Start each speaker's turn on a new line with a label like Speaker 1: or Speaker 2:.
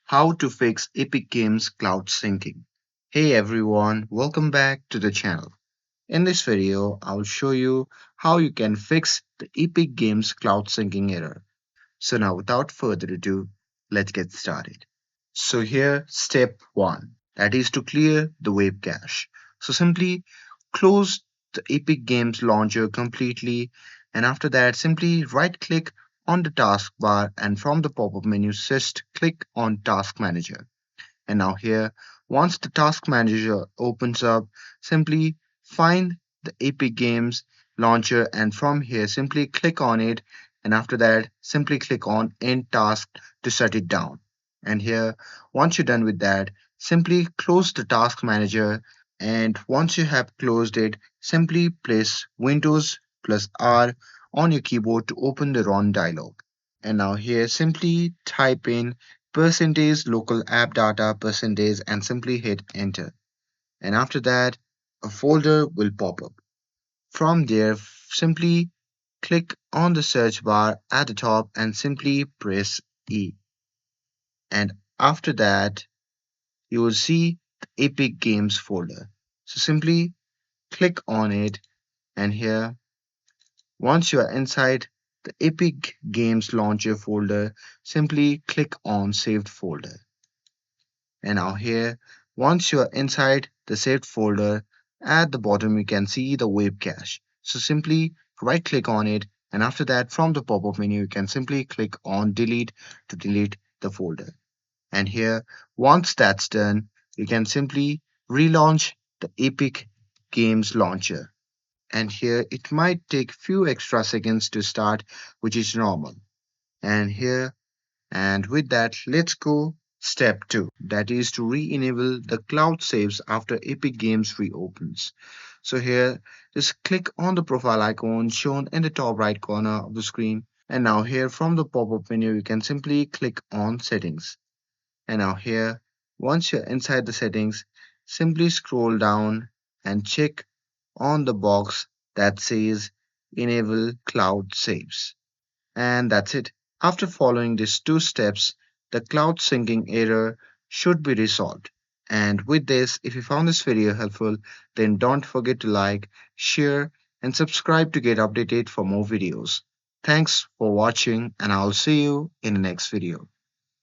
Speaker 1: How to fix Epic Games cloud syncing. Hey everyone, welcome back to the channel. In this video, I'll show you how you can fix the Epic Games cloud syncing error. So now without further ado, let's get started. So here, step 1, that is to clear the web cache. So simply close the Epic Games launcher completely, and after that simply right click on the taskbar, and from the pop-up menu just click on Task Manager. And now here, once the Task Manager opens up, simply find the Epic Games launcher, and from here simply click on it, and after that simply click on End Task to shut it down. And here, once you're done with that, simply close the Task Manager, and once you have closed it, simply press Windows plus R on your keyboard to open the Run dialog. And now here simply type in percentage local app data percentage and simply hit enter. And after that, a folder will pop up. From there, simply click on the search bar at the top and simply press E. And after that, you will see the Epic Games folder. So simply click on it, and here, once you are inside the Epic Games launcher folder, simply click on saved folder. And now here, once you are inside the saved folder, at the bottom you can see the web cache. So simply right click on it, and after that from the pop-up menu you can simply click on delete to delete the folder. And here, once that's done, you can simply relaunch the Epic Games launcher. And here it might take few extra seconds to start, which is normal. And here, and with that, let's go step 2, that is to re-enable the cloud saves after Epic Games reopens. So here, just click on the profile icon shown in the top right corner of the screen. And now here from the pop-up menu, you can simply click on settings. And now here, once you're inside the settings, simply scroll down and check on the box that says enable cloud saves. And that's it. After following these two steps, the cloud syncing error should be resolved. And with this, if you found this video helpful, then don't forget to like, share, and subscribe to get updated for more videos. Thanks for watching, and I'll see you in the next video.